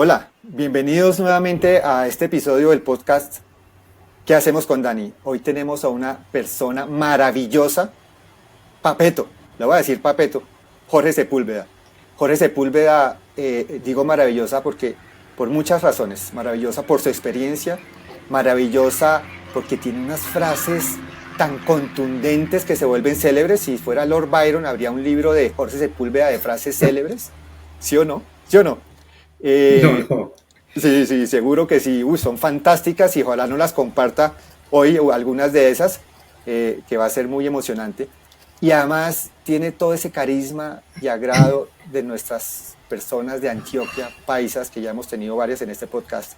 Hola, bienvenidos nuevamente a este episodio del podcast ¿Qué hacemos con Dani? Hoy tenemos a una persona maravillosa, Papeto, le voy a decir Papeto, Jorge Sepúlveda. Jorge Sepúlveda, digo maravillosa porque por muchas razones, maravillosa por su experiencia, maravillosa porque tiene unas frases tan contundentes que se vuelven célebres. Si fuera Lord Byron, habría un libro de Jorge Sepúlveda de frases célebres, ¿sí o no? ¿Sí o no? No, Eh, no. Sí, sí, seguro que sí. Uy, son fantásticas y ojalá no las comparta hoy o algunas de esas, que va a ser muy emocionante. Y además tiene todo ese carisma y agrado de nuestras personas de Antioquia, paisas, que ya hemos tenido varias en este podcast,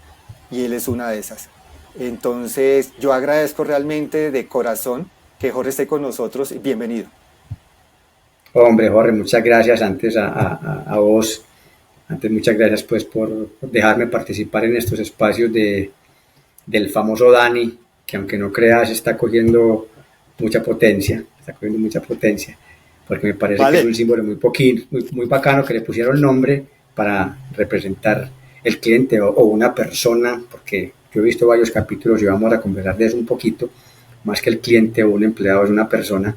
y él es una de esas. Entonces, yo agradezco realmente de corazón que Jorge esté con nosotros. Bienvenido. Hombre, Jorge, muchas gracias antes a vos. Antes, muchas gracias pues por dejarme participar en estos espacios del famoso Dani, que aunque no creas está cogiendo mucha potencia, porque me parece que es un Vale. símbolo muy bacano que le pusieron el nombre para representar el cliente o una persona, porque yo he visto varios capítulos y vamos a conversar de eso un poquito, más que el cliente o un empleado es una persona.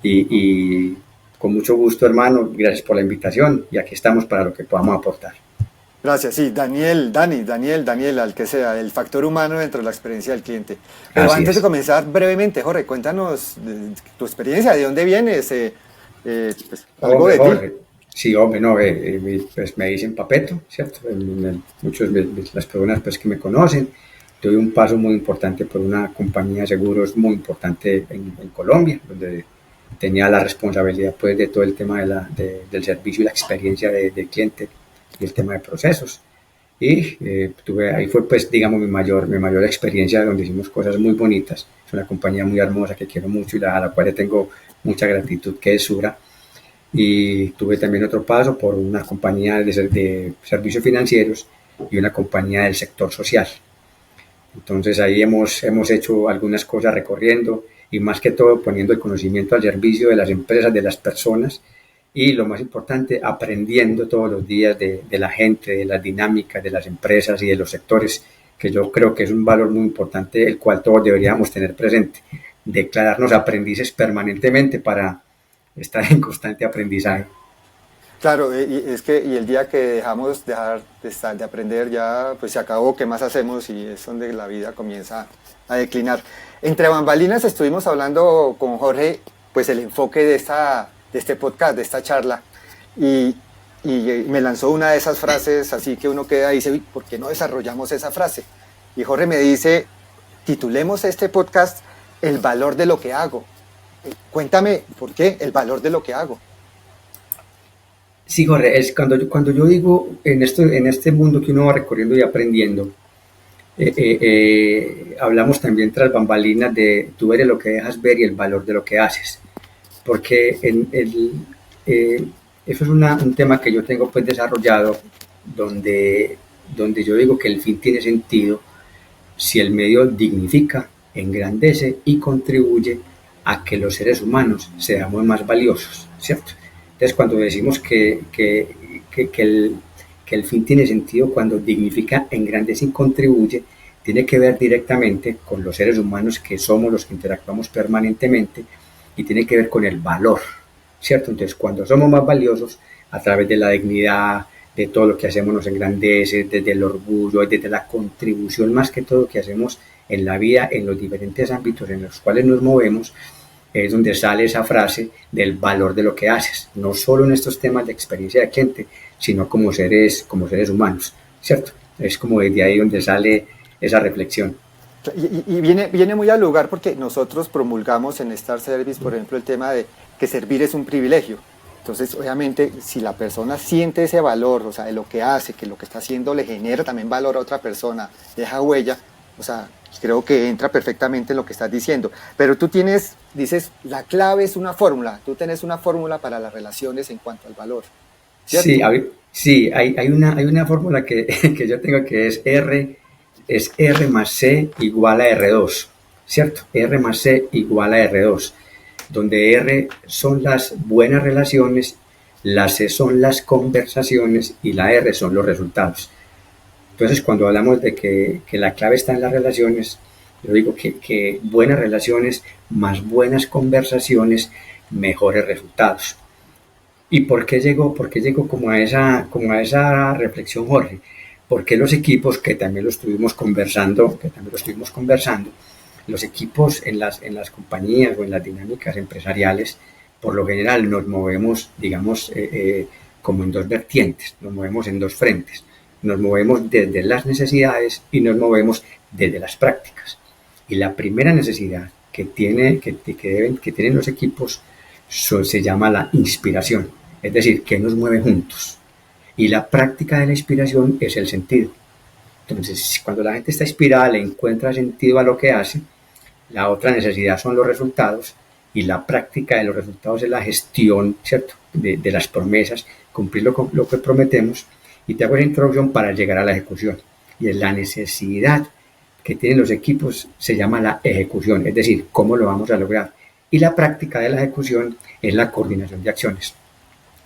Y con mucho gusto, hermano, gracias por la invitación y aquí estamos para lo que podamos aportar. Gracias, sí, Daniel, al que sea, el factor humano dentro de la experiencia del cliente. Pero Así antes de es. comenzar, brevemente, Jorge, cuéntanos tu experiencia, de dónde vienes, pues, algo Hombre, de ti. Jorge, sí, hombre, no, pues me dicen Papeto, ¿cierto? Muchos de las personas pues, que me conocen, tuve un paso muy importante por una compañía de seguros muy importante en Colombia, donde tenía la responsabilidad pues, de todo el tema del servicio y la experiencia del cliente y el tema de procesos. Y ahí fue pues digamos mi mayor experiencia donde hicimos cosas muy bonitas. Es una compañía muy hermosa que quiero mucho y a la cual le tengo mucha gratitud, que es Sura. Y tuve también otro paso por una compañía de servicios financieros y una compañía del sector social. Entonces ahí hemos hecho algunas cosas recorriendo y más que todo poniendo el conocimiento al servicio de las empresas, de las personas y lo más importante, aprendiendo todos los días de la gente, de las dinámicas de las empresas y de los sectores, que yo creo que es un valor muy importante el cual todos deberíamos tener presente. Declararnos aprendices permanentemente para estar en constante aprendizaje. Claro, y es que y el día que dejamos de aprender ya, pues se acabó, ¿qué más hacemos? Y es donde la vida comienza a declinar. Entre bambalinas estuvimos hablando con Jorge, pues el enfoque de este podcast, de esta charla, y, y me lanzó una de esas frases así que uno queda y dice, "Uy, ¿por qué no desarrollamos esa frase?" Y Jorge me dice, titulemos este podcast El valor de lo que hago. Cuéntame, ¿por qué el valor de lo que hago? Sí, Jorge, es cuando yo digo en este mundo que uno va recorriendo y aprendiendo, hablamos también tras bambalinas de tú eres lo que dejas ver y el valor de lo que haces. Porque eh, eso es un tema que yo tengo pues desarrollado donde yo digo que el fin tiene sentido si el medio dignifica, engrandece y contribuye a que los seres humanos seamos más valiosos, ¿cierto? Entonces, cuando decimos que el fin tiene sentido cuando dignifica, engrandece y contribuye, tiene que ver directamente con los seres humanos que somos los que interactuamos permanentemente y tiene que ver con el valor, ¿cierto? Entonces, cuando somos más valiosos, a través de la dignidad, de todo lo que hacemos nos engrandece, desde el orgullo, desde la contribución más que todo que hacemos en la vida, en los diferentes ámbitos en los cuales nos movemos, es donde sale esa frase del valor de lo que haces, no solo en estos temas de experiencia de cliente, sino como seres humanos, ¿cierto? Es como desde ahí donde sale esa reflexión. Y viene muy al lugar porque nosotros promulgamos en Star Service, por ejemplo, el tema de que servir es un privilegio. Entonces, obviamente, si la persona siente ese valor, o sea, de lo que hace, que lo que está haciendo le genera también valor a otra persona, deja huella, o sea, creo que entra perfectamente en lo que estás diciendo. Pero tú dices, la clave es una fórmula, tú tienes una fórmula para las relaciones en cuanto al valor, Sí, ¿cierto? sí, hay una fórmula que, que yo tengo que es R más C igual a R2, ¿cierto? R más C igual a R2, donde R son las buenas relaciones, la C son las conversaciones y la R son los resultados. Entonces, cuando hablamos de que la clave está en las relaciones, yo digo que buenas relaciones más buenas conversaciones, mejores resultados. ¿Y por qué llego como a esa reflexión, Jorge? Porque los equipos, que también lo estuvimos conversando, los equipos en las compañías o en las dinámicas empresariales, por lo general nos movemos, digamos, como en dos vertientes, nos movemos en dos frentes. Nos movemos desde las necesidades y nos movemos desde las prácticas. Y la primera necesidad que tienen los equipos se llama la inspiración, es decir, que nos mueve juntos. Y la práctica de la inspiración es el sentido. Entonces, cuando la gente está inspirada, le encuentra sentido a lo que hace. La otra necesidad son los resultados y la práctica de los resultados es la gestión, ¿cierto? De las promesas, cumplir lo que prometemos. Y te hago esa introducción para llegar a la ejecución. Y es la necesidad que tienen los equipos, se llama la ejecución, es decir, cómo lo vamos a lograr. Y la práctica de la ejecución es la coordinación de acciones.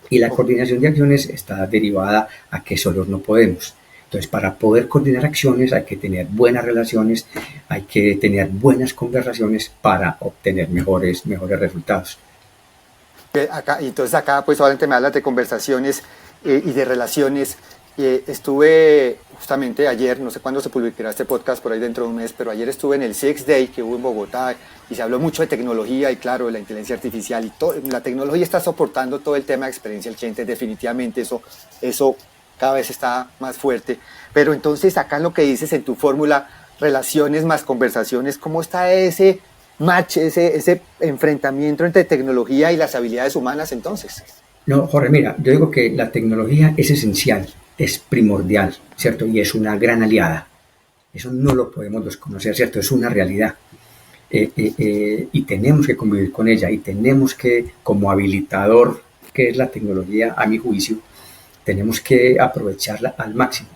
Y la coordinación de acciones está derivada a que solos no podemos. Entonces, para poder coordinar acciones hay que tener buenas relaciones, hay que tener buenas conversaciones para obtener mejores resultados. Entonces acá pues obviamente me hablas de conversaciones y de relaciones. Estuve justamente ayer, no sé cuándo se publicará este podcast, por ahí dentro de un mes, pero ayer estuve en el CX Day que hubo en Bogotá y se habló mucho de tecnología y claro, de la inteligencia artificial y todo. La tecnología está soportando todo el tema de experiencia del cliente, definitivamente eso cada vez está más fuerte. Pero entonces acá en lo que dices en tu fórmula, relaciones más conversaciones, ¿cómo está ese match, ese enfrentamiento entre tecnología y las habilidades humanas entonces? No, Jorge, mira, yo digo que la tecnología es esencial, es primordial, ¿cierto? Y es una gran aliada. Eso no lo podemos desconocer, ¿cierto? Es una realidad. Y tenemos que convivir con ella y tenemos que, como habilitador que es la tecnología, a mi juicio, tenemos que aprovecharla al máximo.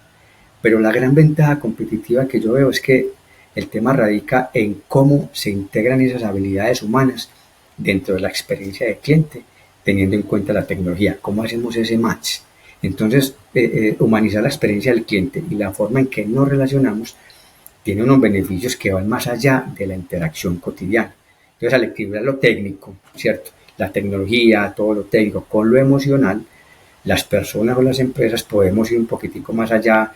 Pero la gran ventaja competitiva que yo veo es que el tema radica en cómo se integran esas habilidades humanas dentro de la experiencia del cliente, teniendo en cuenta la tecnología. ¿Cómo hacemos ese match? Entonces, humanizar la experiencia del cliente y la forma en que nos relacionamos tiene unos beneficios que van más allá de la interacción cotidiana. Entonces, al equilibrar lo técnico, ¿cierto? La tecnología, todo lo técnico con lo emocional, las personas o las empresas podemos ir un poquitico más allá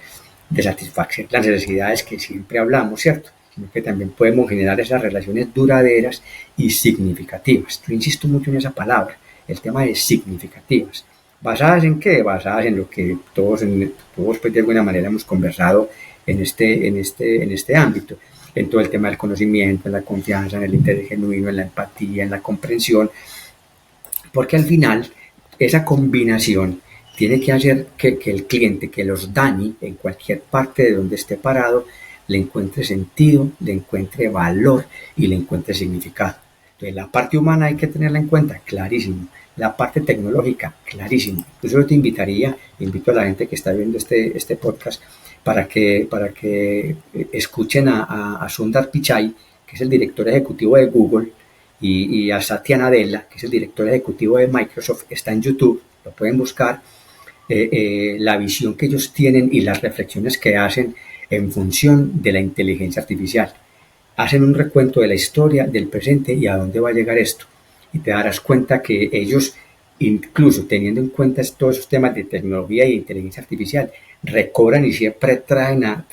de satisfacer las necesidades que siempre hablamos, ¿cierto? Sino que también podemos generar esas relaciones duraderas y significativas. Yo insisto mucho en esa palabra, el tema de significativas. ¿Basadas en qué? Basadas en lo que todos pues, de alguna manera hemos conversado en este ámbito, en todo el tema del conocimiento, en la confianza, en el interés genuino, en la empatía, en la comprensión, porque al final esa combinación tiene que hacer que el cliente, que los DANI, en cualquier parte de donde esté parado, le encuentre sentido, le encuentre valor y le encuentre significado. Entonces, la parte humana hay que tenerla en cuenta, clarísimo. La parte tecnológica, clarísimo. Yo te invito a la gente que está viendo este podcast para que escuchen a Sundar Pichai, que es el director ejecutivo de Google, y a Satya Nadella, que es el director ejecutivo de Microsoft. Está en YouTube, lo pueden buscar. La visión que ellos tienen y las reflexiones que hacen en función de la inteligencia artificial. Hacen un recuento de la historia, del presente y a dónde va a llegar esto. Y te darás cuenta que ellos, incluso teniendo en cuenta todos esos temas de tecnología y inteligencia artificial, recobran y siempre traen a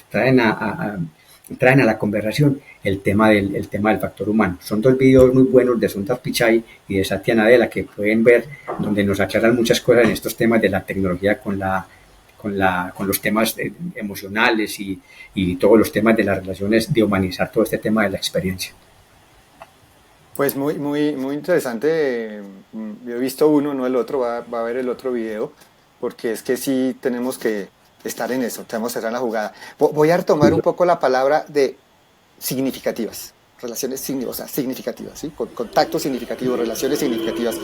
la conversación el tema del factor humano. Son dos videos muy buenos de Sundar Pichai y de Satya Nadella que pueden ver, donde nos aclaran muchas cosas en estos temas de la tecnología con los temas emocionales y todos los temas de las relaciones, de humanizar todo este tema de la experiencia. Pues muy, muy, muy interesante. Yo he visto uno, no el otro, va a ver el otro video, porque es que sí tenemos que estar en eso, tenemos que estar en la jugada. Voy a retomar un poco la palabra de significativas, relaciones significativas, ¿sí? Contactos significativos, relaciones significativas,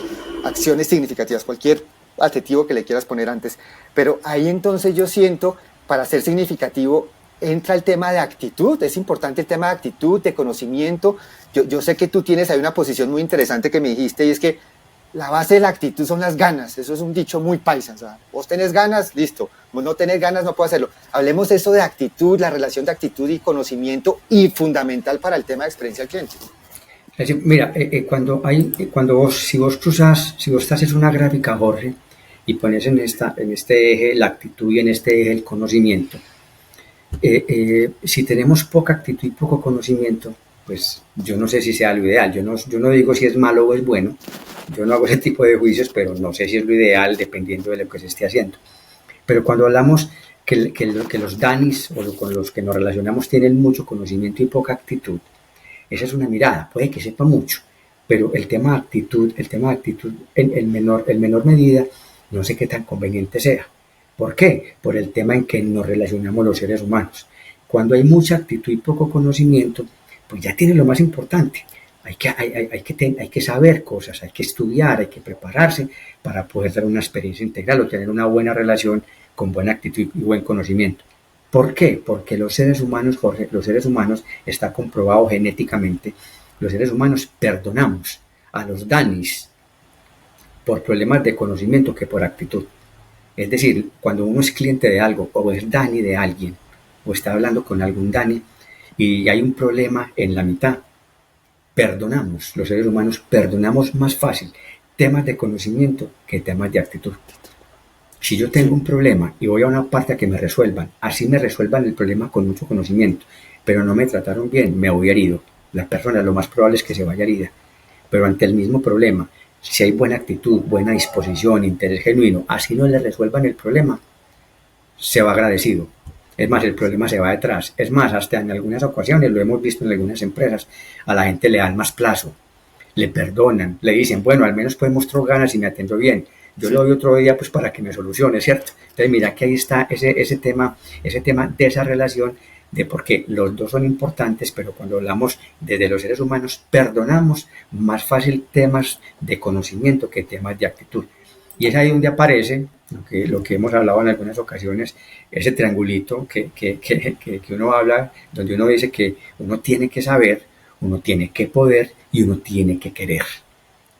acciones significativas, cualquier adjetivo que le quieras poner antes. Pero ahí entonces yo siento, para ser significativo, entra el tema de actitud. Es importante el tema de actitud, de conocimiento. Yo sé que tú tienes ahí una posición muy interesante que me dijiste, y es que la base de la actitud son las ganas. Eso es un dicho muy paisa. O sea, vos tenés ganas, listo. Vos no tenés ganas, no puedo hacerlo. Hablemos de eso de actitud, la relación de actitud y conocimiento, y fundamental para el tema de experiencia al cliente. Es decir, mira, si vos cruzas, si vos haces una gráfica, Jorge, y pones en este eje la actitud y en este eje el conocimiento, si tenemos poca actitud y poco conocimiento, pues yo no sé si sea lo ideal. Yo no digo si es malo o es bueno. Yo no hago ese tipo de juicios, pero no sé si es lo ideal dependiendo de lo que se esté haciendo. Pero cuando hablamos que los DANIs o con los que nos relacionamos tienen mucho conocimiento y poca actitud, esa es una mirada. Puede que sepa mucho, pero el tema de actitud en menor medida, no sé qué tan conveniente sea. ¿Por qué? Por el tema en que nos relacionamos los seres humanos. Cuando hay mucha actitud y poco conocimiento, pues ya tiene lo más importante. Hay que saber cosas, hay que estudiar, hay que prepararse para poder dar una experiencia integral o tener una buena relación con buena actitud y buen conocimiento. ¿Por qué? Porque los seres humanos, Jorge, está comprobado genéticamente, los seres humanos perdonamos a los DANIs por problemas de conocimiento que por actitud. Es decir, cuando uno es cliente de algo o es DANI de alguien o está hablando con algún DANI y hay un problema en la mitad, perdonamos, los seres humanos perdonamos más fácil temas de conocimiento que temas de actitud. Si yo tengo un problema y voy a una parte a que me resuelvan, así me resuelvan el problema con mucho conocimiento, pero no me trataron bien, me voy herido. La persona lo más probable es que se vaya herida. Pero ante el mismo problema, si hay buena actitud, buena disposición, interés genuino, así no le resuelvan el problema, se va agradecido. Es más, el problema se va detrás. Es más, hasta en algunas ocasiones, lo hemos visto en algunas empresas, a la gente le dan más plazo, le perdonan, le dicen, bueno, al menos pues mostró ganas y me atendió bien. Yo le doy otro día pues para que me solucione, ¿cierto? Entonces mira que ahí está ese tema de esa relación, de por qué los dos son importantes, pero cuando hablamos desde los seres humanos, perdonamos más fácil temas de conocimiento que temas de actitud. Y es ahí donde aparece lo que hemos hablado en algunas ocasiones, ese triangulito que uno habla, donde uno dice que uno tiene que saber, uno tiene que poder y uno tiene que querer,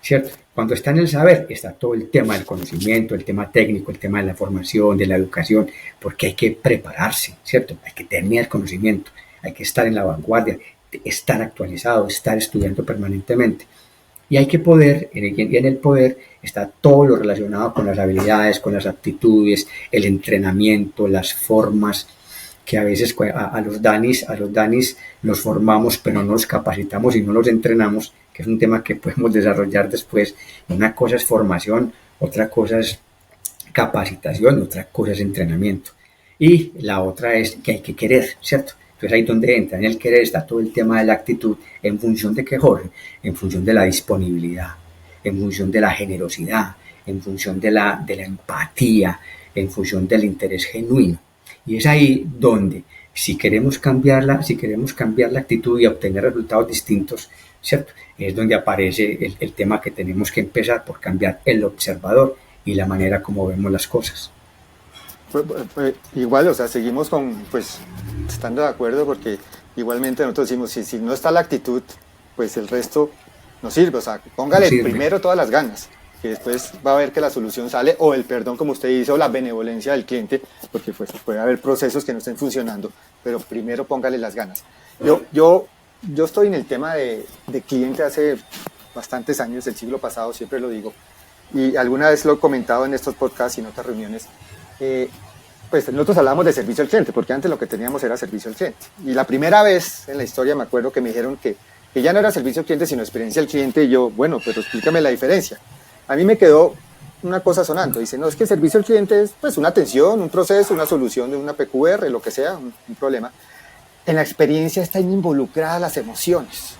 ¿cierto? Cuando está en el saber, está todo el tema del conocimiento, el tema técnico, el tema de la formación, de la educación, porque hay que prepararse, ¿cierto? Hay que tener conocimiento, hay que estar en la vanguardia, estar actualizado, estar estudiando permanentemente. Y hay que poder, y en el poder está todo lo relacionado con las habilidades, con las aptitudes, el entrenamiento, las formas, que a veces a los DANIs los formamos, pero no los capacitamos y no los entrenamos, que es un tema que podemos desarrollar después. Una cosa es formación, otra cosa es capacitación, otra cosa es entrenamiento. Y la otra es que hay que querer, ¿cierto? Entonces ahí donde entra en el querer está todo el tema de la actitud, en función de qué, Jorge, en función de la disponibilidad, en función de la generosidad, en función de la empatía, en función del interés genuino. Y es ahí donde, si queremos cambiar la actitud y obtener resultados distintos, ¿cierto? Es donde aparece el tema que tenemos que empezar por cambiar el observador y la manera como vemos las cosas. Igual, o sea, seguimos estando de acuerdo, porque igualmente nosotros decimos, si no está la actitud, pues el resto no sirve. O sea, póngale primero todas las ganas, que después va a ver que la solución sale, o el perdón, como usted dice, o la benevolencia del cliente, porque pues puede haber procesos que no estén funcionando, pero primero póngale las ganas. Yo estoy en el tema de cliente hace bastantes años, del siglo pasado, siempre lo digo, y alguna vez lo he comentado en estos podcasts y en otras reuniones. Pues nosotros hablábamos de servicio al cliente, porque antes lo que teníamos era servicio al cliente. Y la primera vez en la historia me acuerdo que me dijeron que ya no era servicio al cliente, sino experiencia al cliente, y yo, bueno, pero explícame la diferencia. A mí me quedó una cosa sonando. Dice, no, es que servicio al cliente es pues una atención, un proceso, una solución de una PQR, lo que sea, un problema. En la experiencia están involucradas las emociones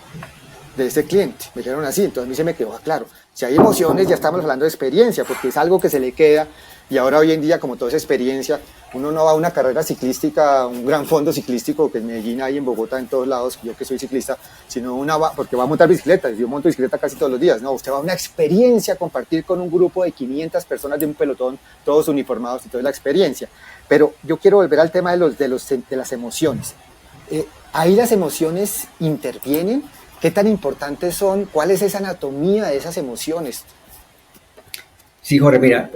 de ese cliente. Me dijeron así, entonces a mí se me quedó claro. Si hay emociones, ya estamos hablando de experiencia, porque es algo que se le queda. Y ahora hoy en día, como toda esa experiencia, uno no va a una carrera ciclística, un gran fondo ciclístico, que en Medellín hay, en Bogotá, en todos lados, yo que soy ciclista, sino porque va a montar bicicleta. Yo monto bicicleta casi todos los días. No, usted va a una experiencia, a compartir con un grupo de 500 personas de un pelotón, todos uniformados, y toda la experiencia. Pero yo quiero volver al tema de las emociones. Ahí las emociones intervienen. ¿Qué tan importantes son? ¿Cuál es esa anatomía de esas emociones? Sí, Jorge, mira,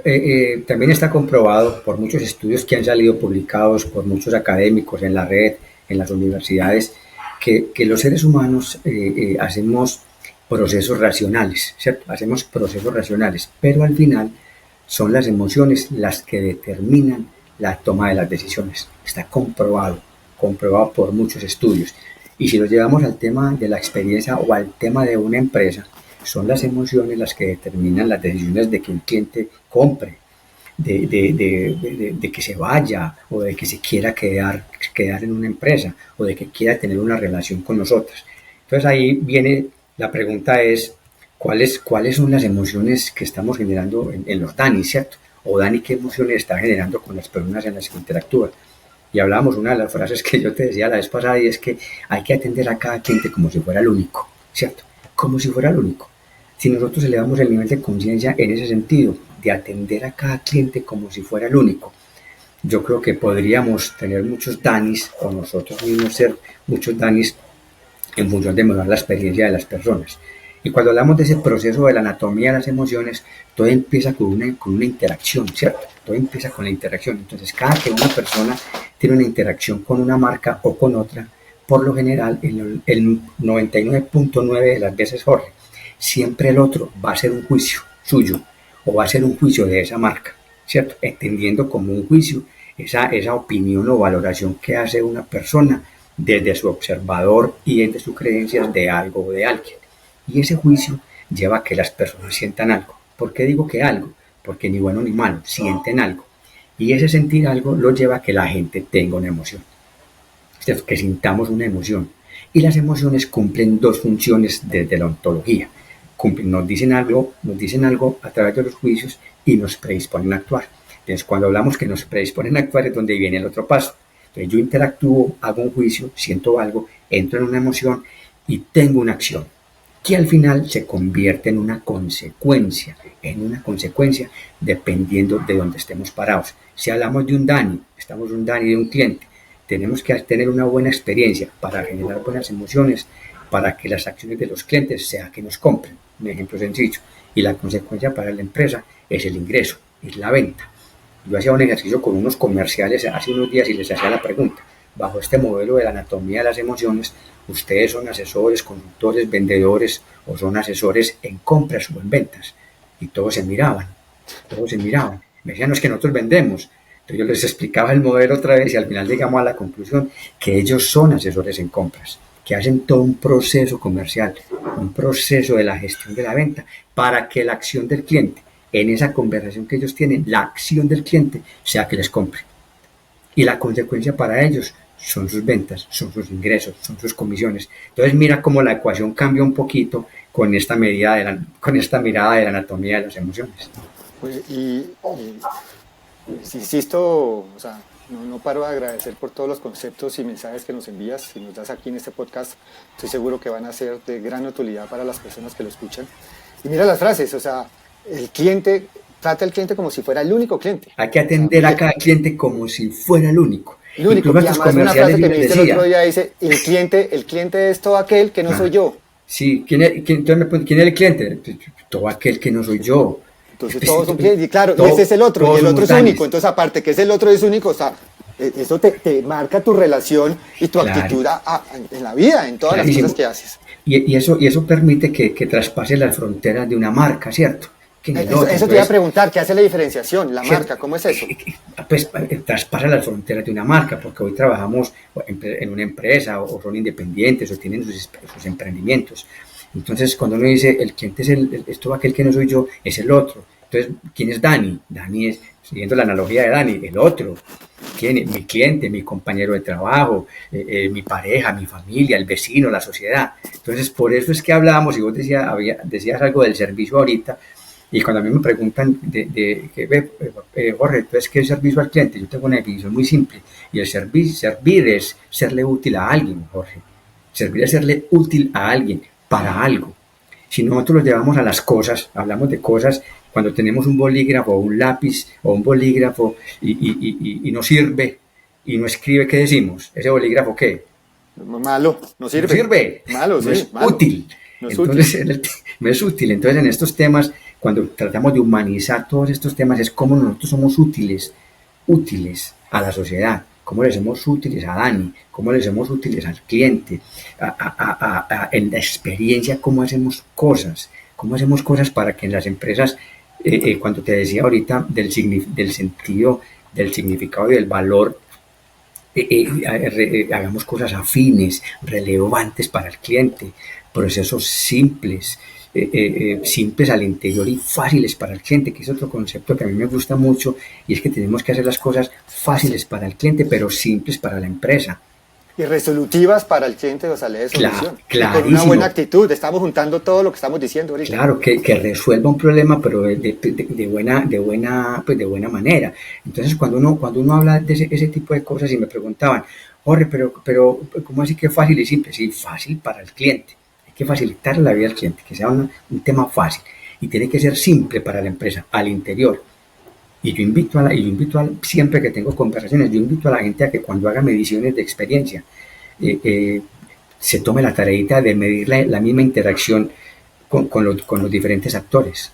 también está comprobado por muchos estudios que han salido publicados por muchos académicos en la red, en las universidades, que los seres humanos hacemos procesos racionales, ¿cierto? Hacemos procesos racionales, pero al final son las emociones las que determinan la toma de las decisiones. Está comprobado, comprobado por muchos estudios. Y si lo llevamos al tema de la experiencia o al tema de una empresa, son las emociones las que determinan las decisiones de que un cliente compre, de que se vaya o de que se quiera quedar en una empresa o de que quiera tener una relación con nosotros. Entonces ahí viene la pregunta es, ¿cuáles son las emociones que estamos generando en los Dani, ¿cierto? O Dani, ¿qué emociones está generando con las personas en las que interactúa? Y hablábamos, una de las frases que yo te decía la vez pasada, y es que hay que atender a cada cliente como si fuera el único, ¿cierto? Como si fuera el único. Si nosotros elevamos el nivel de conciencia en ese sentido, de atender a cada cliente como si fuera el único, yo creo que podríamos tener muchos Danis, o nosotros mismos ser muchos Danis, en función de mejorar la experiencia de las personas. Y cuando hablamos de ese proceso de la anatomía de las emociones, todo empieza con una interacción, ¿cierto? Todo empieza con la interacción. Entonces, cada que una persona tiene una interacción con una marca o con otra, por lo general, el 99.9 de las veces, Jorge, siempre el otro va a ser un juicio suyo o va a ser un juicio de esa marca, ¿cierto? Entendiendo como un juicio esa opinión o valoración que hace una persona desde su observador y desde sus creencias de algo o de alguien. Y ese juicio lleva a que las personas sientan algo. ¿Por qué digo que algo? Porque ni bueno ni malo, sienten algo. Y ese sentir algo lo lleva a que la gente tenga una emoción. Es decir, que sintamos una emoción. Y las emociones cumplen dos funciones desde la ontología. Nos dicen algo a través de los juicios y nos predisponen a actuar. Entonces, cuando hablamos que nos predisponen a actuar es donde viene el otro paso. Entonces, yo interactúo, hago un juicio, siento algo, entro en una emoción y tengo una acción que al final se convierte en una consecuencia dependiendo de dónde estemos parados. Si hablamos de un Dani, estamos un Dani de un cliente, tenemos que tener una buena experiencia para generar buenas emociones, para que las acciones de los clientes sea que nos compren. Un ejemplo sencillo. Y la consecuencia para la empresa es el ingreso, es la venta. Yo hacía un ejercicio con unos comerciales hace unos días y les hacía la pregunta, bajo este modelo de la anatomía de las emociones, ¿ustedes son asesores, consultores, vendedores o son asesores en compras o en ventas? Y todos se miraban. Me decían, no, es que nosotros vendemos. Entonces yo les explicaba el modelo otra vez y al final llegamos a la conclusión que ellos son asesores en compras, que hacen todo un proceso comercial, un proceso de la gestión de la venta para que la acción del cliente, en esa conversación que ellos tienen, la acción del cliente sea que les compre. Y la consecuencia para ellos son sus ventas, son sus ingresos, son sus comisiones. Entonces mira cómo la ecuación cambia un poquito con esta mirada de la anatomía de las emociones. Pues, insisto, o sea, no paro de agradecer por todos los conceptos y mensajes que nos envías y nos das aquí en este podcast. Estoy seguro que van a ser de gran utilidad para las personas que lo escuchan. Y mira las frases, o sea, el cliente, trata al cliente como si fuera el único cliente. Hay que atender a cada cliente como si fuera el único. El único. Y además una frase que me dice el otro día dice, el cliente es todo aquel que no soy yo. Sí, ¿quién es el cliente? Todo aquel que no soy yo. Entonces todos son clientes, y claro, y ese es el otro, y el otro es único. Entonces aparte que es el otro es único, o sea, eso te marca tu relación y tu actitud en la vida, en todas las cosas que haces. Y eso permite que traspase las fronteras de una marca, ¿cierto? Eso te iba a preguntar, ¿qué hace la diferenciación? La marca, ¿cómo es eso? Pues traspasa las fronteras de una marca, porque hoy trabajamos en una empresa o son independientes o tienen sus emprendimientos. Entonces, cuando uno dice el cliente es todo aquel que no soy yo, es el otro. Entonces, ¿quién es Dani? Dani es, siguiendo la analogía de Dani, el otro. ¿Quién es? Mi cliente, mi compañero de trabajo, mi pareja, mi familia, el vecino, la sociedad. Entonces, por eso es que hablábamos, y vos decías algo del servicio ahorita, y cuando a mí me preguntan Jorge, entonces, ¿qué es servicio al cliente? Yo tengo una definición muy simple, y el servir es serle útil a alguien, Jorge. Servir es serle útil a alguien, para algo. Si nosotros lo llevamos a las cosas, hablamos de cosas, cuando tenemos un bolígrafo o un lápiz o un bolígrafo y no sirve y no escribe, ¿qué decimos? ¿Ese bolígrafo qué? Malo, no sirve. No sirve. Malo, no sí. Es malo. útil. No es Entonces, útil. No es útil. Entonces, en estos temas, cuando tratamos de humanizar todos estos temas, es cómo nosotros somos útiles a la sociedad, cómo le somos útiles a Dani, cómo le somos útiles al cliente, en la experiencia, cómo hacemos cosas para que en las empresas, cuando te decía ahorita del sentido, del significado y del valor, hagamos cosas afines, relevantes para el cliente, procesos simples al interior y fáciles para el cliente, que es otro concepto que a mí me gusta mucho, y es que tenemos que hacer las cosas fáciles para el cliente, pero simples para la empresa. Y resolutivas para el cliente, o sea, le dé solución. Claro, y con una buena actitud, estamos juntando todo lo que estamos diciendo ahorita. Claro, que resuelva un problema, pero de buena manera. Entonces, cuando uno habla de ese tipo de cosas, y me preguntaban, Jorge, pero ¿cómo así que fácil y simple? Sí, fácil para el cliente. Hay que facilitar la vida al cliente, que sea un tema fácil. Y tiene que ser simple para la empresa, al interior. Y yo invito siempre que tengo conversaciones, yo invito a la gente a que cuando haga mediciones de experiencia, se tome la tareita de medir la misma interacción con los diferentes actores.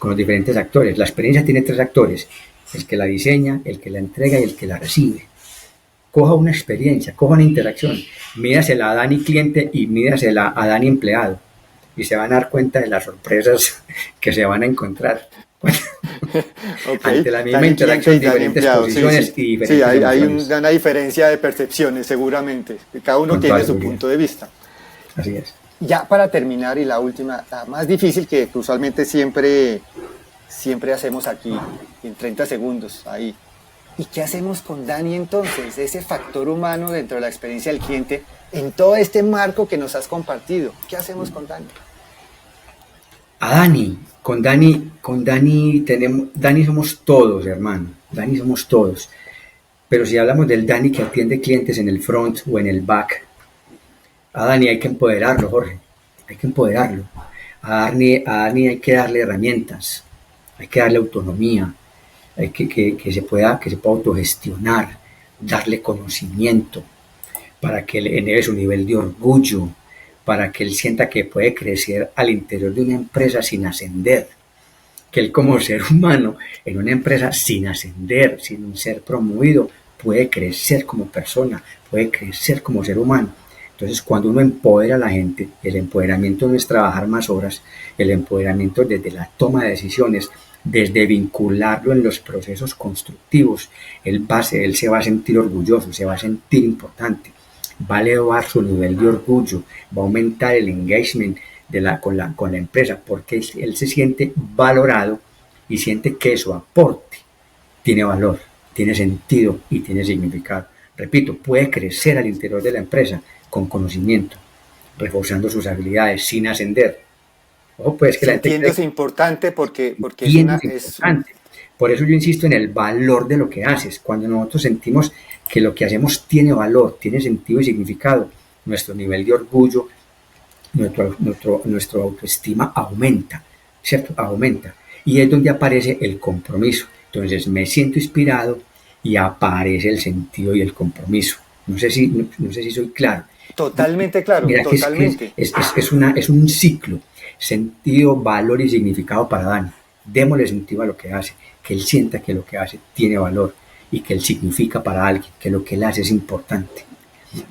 La experiencia tiene 3 actores: el que la diseña, el que la entrega y el que la recibe. Coja una experiencia, coja una interacción, mídasela a Dani cliente y mídasela a Dani empleado, y se van a dar cuenta de las sorpresas que se van a encontrar. Okay. Ante la misma interacción, diferentes posiciones y diferentes hay una diferencia de percepciones, seguramente. Cada uno tiene su punto de vista. Así es. Ya para terminar, y la última, la más difícil, que usualmente siempre hacemos aquí, en 30 segundos, ahí. ¿Y qué hacemos con Dani entonces? Ese factor humano dentro de la experiencia del cliente, en todo este marco que nos has compartido. ¿Qué hacemos con Dani? Con Dani somos todos, hermano. Dani somos todos. Pero si hablamos del Dani que atiende clientes en el front o en el back, a Dani hay que empoderarlo, Jorge. Hay que empoderarlo. A Dani hay que darle herramientas, hay que darle autonomía, hay que se pueda autogestionar, darle conocimiento para que le eleve su nivel de orgullo, para que él sienta que puede crecer al interior de una empresa sin ascender, que él como ser humano en una empresa sin ascender, sin ser promovido, puede crecer como persona, puede crecer como ser humano. Entonces, cuando uno empodera a la gente, el empoderamiento no es trabajar más horas, el empoderamiento desde la toma de decisiones, desde vincularlo en los procesos constructivos, él se va a sentir orgulloso, se va a sentir importante, va a elevar su nivel de orgullo, va a aumentar el engagement con la empresa, porque él se siente valorado y siente que su aporte tiene valor, tiene sentido y tiene significado. Repito, puede crecer al interior de la empresa con conocimiento, reforzando sus habilidades sin ascender. Pues que es importante porque es importante. Por eso yo insisto en el valor de lo que haces. Cuando nosotros sentimos que lo que hacemos tiene valor, tiene sentido y significado, nuestro nivel de orgullo, nuestra autoestima aumenta, ¿cierto? Aumenta. Y es donde aparece el compromiso. Entonces me siento inspirado y aparece el sentido y el compromiso. No sé si soy claro. Totalmente claro, Mira, totalmente. Es un ciclo. Sentido, valor y significado para Dani. Démosle sentido a lo que hace, que él sienta que lo que hace tiene valor y que él significa para alguien, que lo que él hace es importante.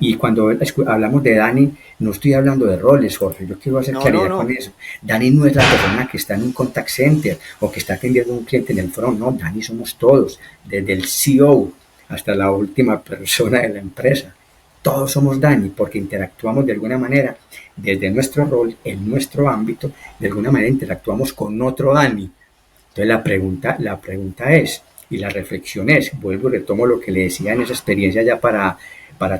Y cuando hablamos de Dani, no estoy hablando de roles, Jorge, yo quiero hacer claridad con eso. Dani no es la persona que está en un contact center o que está atendiendo a un cliente en el front, no, Dani somos todos, desde el CEO hasta la última persona de la empresa. Todos somos Dani porque interactuamos de alguna manera desde nuestro rol, en nuestro ámbito, de alguna manera interactuamos con otro Dani. Entonces la pregunta es, y la reflexión es, vuelvo y retomo lo que le decía en esa experiencia ya para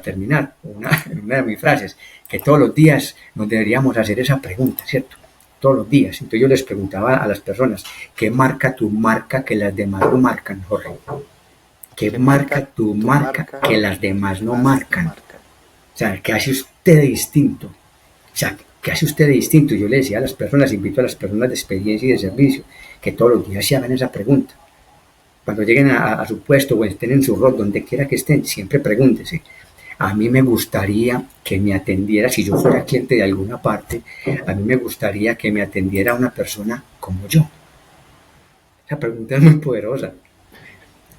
terminar, una de mis frases, que todos los días nos deberíamos hacer esa pregunta, ¿cierto? Todos los días. Entonces yo les preguntaba a las personas, ¿qué marca tu marca que las demás no marcan, Jorge? ¿Qué marca tu marca que las demás no marcan? O sea, ¿qué hace usted de distinto? O sea, ¿qué hace usted de distinto? Yo le decía a las personas, invito a las personas de experiencia y de servicio, que todos los días se hagan esa pregunta. Cuando lleguen a su puesto o estén en su rol, donde quiera que estén, siempre pregúntese, A mí me gustaría que me atendiera, si yo fuera cliente de alguna parte, a mí me gustaría que me atendiera una persona como yo. Esa pregunta es muy poderosa.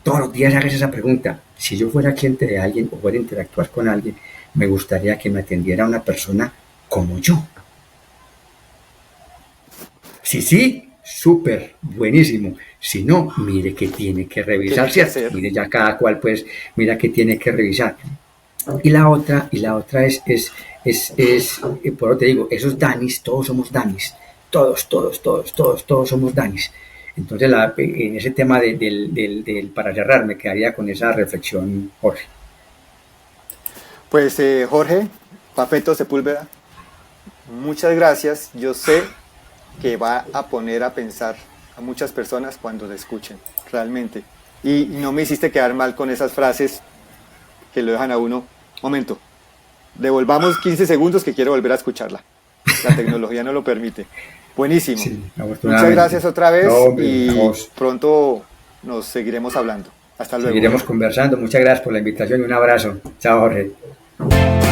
Todos los días hagas esa pregunta. Si yo fuera cliente de alguien o fuera a interactuar con alguien, me gustaría que me atendiera una persona como yo. Sí, sí, súper, buenísimo. Si no, mire que tiene que revisar, Tiene que ¿cierto? hacer. Mire ya cada cual, pues, mira que tiene que revisar. Y la otra por eso te digo, esos Danis, todos somos Danis. Todos somos Danis. Entonces, en ese tema para cerrar, me quedaría con esa reflexión, Jorge. Pues Jorge, Papeto Sepúlveda, muchas gracias. Yo sé que va a poner a pensar a muchas personas cuando te escuchen, realmente. Y no me hiciste quedar mal con esas frases que lo dejan a uno. Momento, devolvamos 15 segundos que quiero volver a escucharla. La tecnología no lo permite. Buenísimo. Sí, Muchas afortunadamente. gracias otra No, vez hombre, a y vos. pronto nos seguiremos hablando. Hasta luego, Seguiremos Jorge. conversando. Muchas gracias por la invitación y un abrazo. Chao, Jorge.